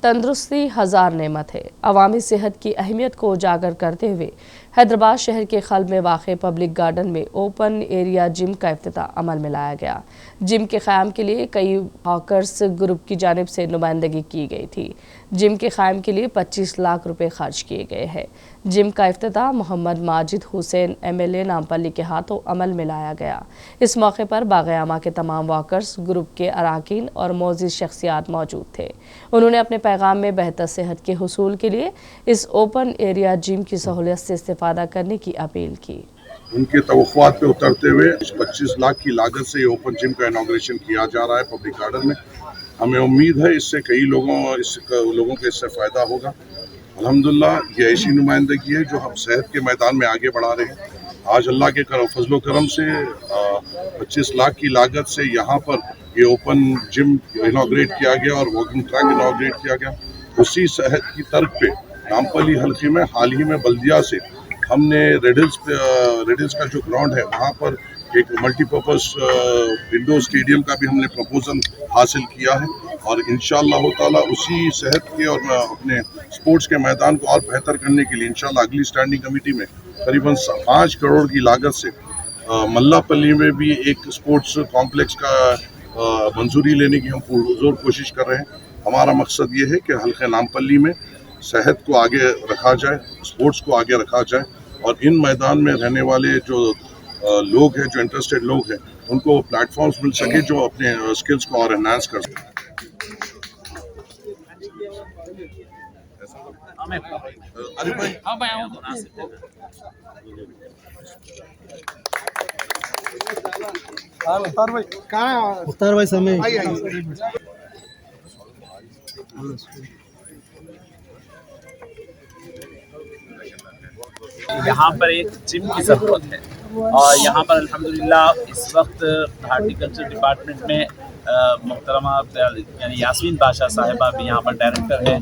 तंदुरुस्ती हज़ार नेमत है। अवामी सेहत की अहमियत को उजागर करते हुए हैदराबाद शहर के खल्ब में वाक़ पब्लिक गार्डन में ओपन एरिया जिम का इफ्तिताह अमल में लाया गया। जिम के क़याम के लिए कई हॉकर्स ग्रुप की जानिब से नुमाइंदगी की गई थी। जिम के क़याम के लिए 25 लाख रुपए खर्च किए गए हैं। जिम का इफ्तिताह मोहम्मद माजिद हुसैन MLA नामपल्ली के हाथों अमल में लाया गया। इस मौके पर बाग़-ए-आमा के तमाम वॉकर्स ग्रुप के अराकीन और मोअज़्ज़िज़ शख्सियात मौजूद थे। उन्होंने अपने पैगाम में बेहतर सेहत के हुसूल के लिए इस ओपन एरिया जिम की सहूलियत से इस्तेफादा करने की अपील की। उनके तवक्कुआत पे उतरते हुए 25 लाख की लागत से ये ओपन जिम का इनॉग्रेशन किया जा रहा है पब्लिक गार्डन में। हमें उम्मीद है इससे कई लोगों को इससे फ़ायदा होगा। अल्हम्दुलिल्लाह ये ऐसी नुमाइंदगी है जो हम सेहत के मैदान में आगे बढ़ा रहे हैं। आज अल्लाह के फजलो करम से 25 लाख की लागत से यहाँ पर ये ओपन जिम इनॉग्रेट किया गया और वॉकिंग ट्रैक इनॉग्रेट किया गया। उसी सेहत की तर्क पे नामपल्ली हल्के में हाल ही में बल्दिया से हमने रेडिल्स का जो ग्राउंड है वहाँ पर एक मल्टीपर्पज़ इंडोर स्टेडियम का भी हमने प्रपोजल हासिल किया है और इंशाअल्लाह ताला उसी सेहत के और अपने स्पोर्ट्स के मैदान को और बेहतर करने के लिए इंशाअल्लाह अगली स्टैंडिंग कमेटी में करीबन 5 करोड़ की लागत से मल्लापल्ली में भी एक स्पोर्ट्स कॉम्प्लेक्स का मंजूरी लेने की हम पुरजोर कोशिश कर रहे हैं। हमारा मकसद ये है कि हल्के नामपल्ली में सेहत को आगे रखा जाए, स्पोर्ट्स को आगे रखा जाए और इन मैदान में रहने वाले जो लोग हैं, जो इंटरेस्टेड लोग हैं, उनको प्लेटफॉर्म्स मिल सके जो अपने स्किल्स को और एनहांस कर सकें। उस्तार भाई समय यहाँ पर एक जिम की ज़रूरत है और यहाँ पर अल्हम्दुलिल्लाह इस वक्त हार्टिकल्चर डिपार्टमेंट में मोहतरमा यानी यास्मीन बादशाह साहिबा भी यहाँ पर डायरेक्टर है।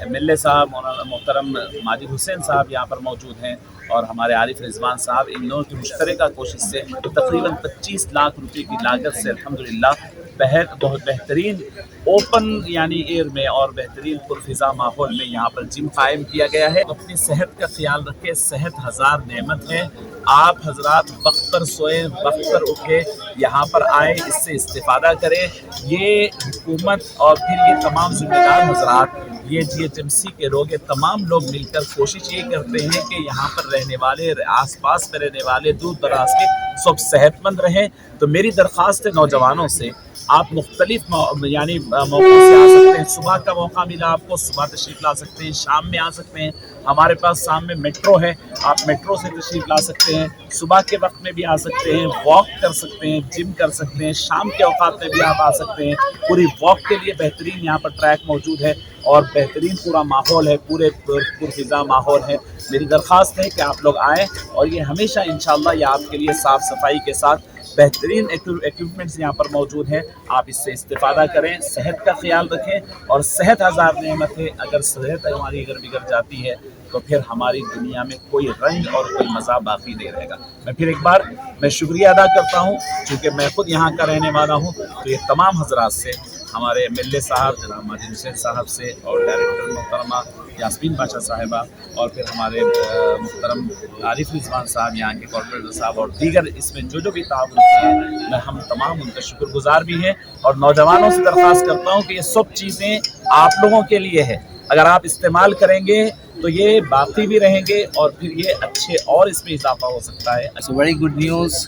MLA साहब मोहतरम माजिद हुसैन साहब यहाँ पर मौजूद हैं और हमारे आरिफ रिजवान साहब, इन दोनों की मुश्तरका कोशिश से तकरीबन 25 लाख रुपए की लागत से अल्हम्दुलिल्लाह बहुत बेहतरीन ओपन यानी एयर में और बेहतरीन पुरफिज़ा माहौल में यहाँ पर जिम कायम किया गया है। अपनी सेहत का ख्याल रखें, सेहत हज़ार नेमत है। आप हजरात वक्त पर सोएं, वक्त पर उठे, यहाँ पर आए, इससे इस्तेफादा करें। ये हुकूमत और फिर ये तमाम जिम्मेदार हजरात, ये GHMC के लोग, तमाम लोग मिलकर कोशिश ये करते हैं कि यहाँ पर रहने वाले, आसपास में रहने वाले, दूर दराज के सब सेहतमंद रहें। तो मेरी दरख्वास्त है नौजवानों से, आप मुख्तलिफ यानी मौक़ों से आ सकते हैं। सुबह का मौका मिला आपको, सुबह तशरीफ़ ला सकते हैं, शाम में आ सकते हैं। हमारे पास शाम में मेट्रो है, आप मेट्रो से तशरीफ़ ला सकते हैं। सुबह के वक्त में भी आ सकते हैं, वॉक कर सकते हैं, जिम कर सकते हैं। शाम के औकात में भी आप आ सकते हैं। पूरी वॉक के लिए बेहतरीन यहाँ पर ट्रैक मौजूद है और बेहतरीन पूरा माहौल है, पूरे पुरफिज़ा माहौल है। मेरी दरख्वास्त है कि आप लोग आएँ और ये हमेशा इंशाअल्लाह ये आपके लिए साफ़ सफाई के साथ बेहतरीन इक्विपमेंट्स यहाँ पर मौजूद हैं। आप इससे इस्तेफादा करें, सेहत का ख्याल रखें और सेहत हज़ार नेमत है। अगर सेहत हमारी अगर बिगड़ जाती है तो फिर हमारी दुनिया में कोई रंग और कोई मज़ा बाकी नहीं रहेगा। मैं फिर एक बार शुक्रिया अदा करता हूँ, चूँकि मैं खुद यहाँ का रहने वाला हूँ। तो ये तमाम हजरात से, हमारे MLA साहब जनाब माजिद हुसैन साहब से और डायरेक्टर मोहतरमा यास्मीन बादशाह साहिबा और फिर हमारे मोहतरम आरिफ रिजवान साहब, यहाँ के कॉर्पोरेटर साहब और दीगर इसमें जो भी ताउन किए हैं, मैं हम तमाम उनका शुक्रगुजार भी हैं। और नौजवानों से दरख्वास्त करता हूँ कि ये सब चीज़ें आप लोगों के लिए है। अगर आप इस्तेमाल करेंगे तो ये बाकी भी रहेंगे और फिर ये अच्छे और इसमें इजाफा हो सकता है। सो बड़ी गुड न्यूज़,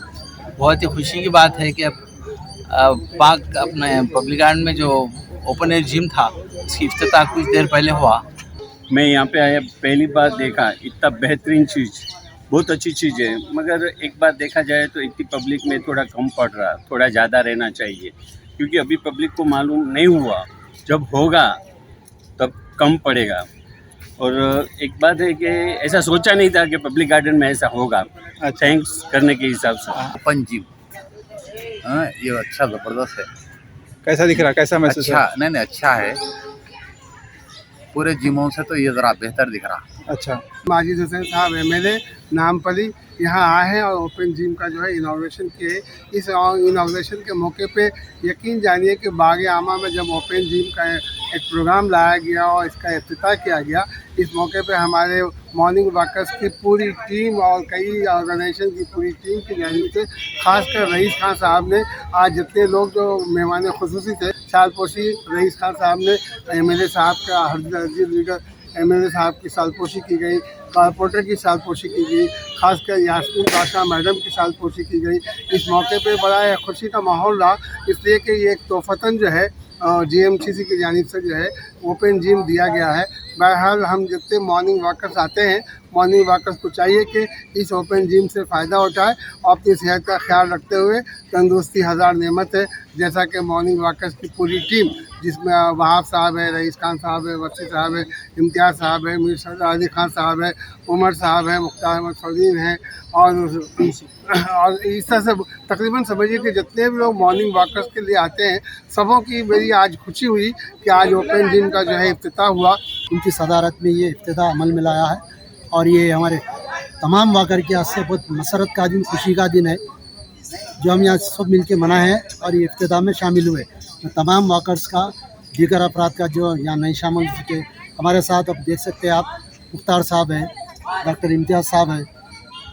बहुत ही खुशी की बात है कि अब पाक अपने पब्लिक गार्डन में जो ओपन एयर जिम था उसकी इफ्तिताह कुछ देर पहले हुआ। मैं यहाँ पे आया, पहली बार देखा इतना बेहतरीन चीज़, बहुत अच्छी चीज़ है। मगर एक बार देखा जाए तो इतनी पब्लिक में थोड़ा कम पड़ रहा, थोड़ा ज़्यादा रहना चाहिए, क्योंकि अभी पब्लिक को मालूम नहीं हुआ, जब होगा तब कम पड़ेगा। और एक बात है कि ऐसा सोचा नहीं था कि पब्लिक गार्डन में ऐसा होगा। थैंक्स करने के हिसाब से ओपन जिम, हाँ ये अच्छा ज़बरदस्त है। कैसा दिख रहा, कैसा महसूस अच्छा, नहीं अच्छा है, पूरे जिमों से तो ये ज़रा बेहतर दिख रहा। अच्छा, माजिद हुसैन साहब MLA नामपल्ली यहाँ आए हैं और ओपन जिम का जो है इनाग्रेशन किए। इस इनाग्रेशन के मौके पे यकीन जानिए कि बाग़-ए-आमा में जब ओपन जिम का एक प्रोग्राम लाया गया और इसका इफ्तिताह किया गया। इस मौके पे हमारे मॉर्निंग वॉकर्स की पूरी टीम और कई ऑर्गेनाइजेशन की पूरी टीम की जानिब से खासकर रईस खान साहब ने आज जितने लोग जो मेहमान खुसूसी थे, सालपोशी रईस खान साहब ने, MLA साहब का हरदीगर MLA साहब की सालपोशी की गई, कॉर्पोरेटर की सालपोशी की गई, खासकर यास्मीन बादशाह मैडम की सालपोशी की गई। इस मौके पे बड़ा खुशी का माहौल रहा, इसलिए कि ये एक तोहफ़तन जो है GMCC की जानिब से जो है ओपन जिम दिया गया है। बहरहाल हम जितने मॉर्निंग वॉकर्स आते हैं, मॉर्निंग वॉकर्स को चाहिए कि इस ओपन जिम से फ़ायदा उठाए और अपनी सेहत का ख्याल रखते हुए, तंदुरुस्ती हज़ार नेमत है, जैसा कि मॉर्निंग वॉकर्स की पूरी टीम जिसमें वहाब साहब है, रईस खान साहब है, वसी साहब है, इम्तियाज़ साहब है, मीर सरदार अली खान साहब है, उमर साहब है, मुख्तार अहमद फरीन है और इस तरह से तकरीबन समझिए कि जितने भी लोग मॉर्निंग वॉकर्स के लिए आते हैं, सबों की मेरी आज खुशी हुई कि आज ओपन जिम का जो है इफ्तिताह हुआ। उनकी सदारत में ये इफ्तिताह अमल में लाया है और ये हमारे तमाम वाकर के हाथ से बहुत मसरत का दिन, खुशी का दिन है जो हम यहाँ सब मिल के मनाए हैं और ये इफ्तिताह में शामिल हुए। तो तमाम वाकर्स का, दीगर अफराद का जो यहाँ नहीं शामिल चुके हमारे साथ, अब देख सकते हैं आप, मुख्तार साहब हैं, डॉक्टर इम्तियाज़ साहब हैं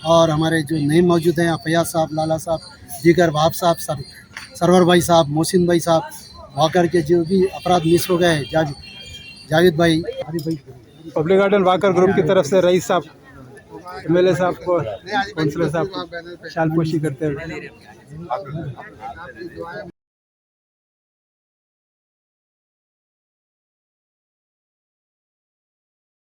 और हमारे जो नए मौजूद हैं फैयाज साहब, लाला साहब, दीगर वहाब साहब, सरवर भाई साहब, मोहसिन भाई साहब, वाकर के जो भी अफराद मिस हो गए, जावेद भाई, आरिफ भाई। पब्लिक गार्डन वाकर ग्रुप की तरफ से रईस साहब, MLA साहब को, काउंसलर साहब को शालपोशी करते हैं।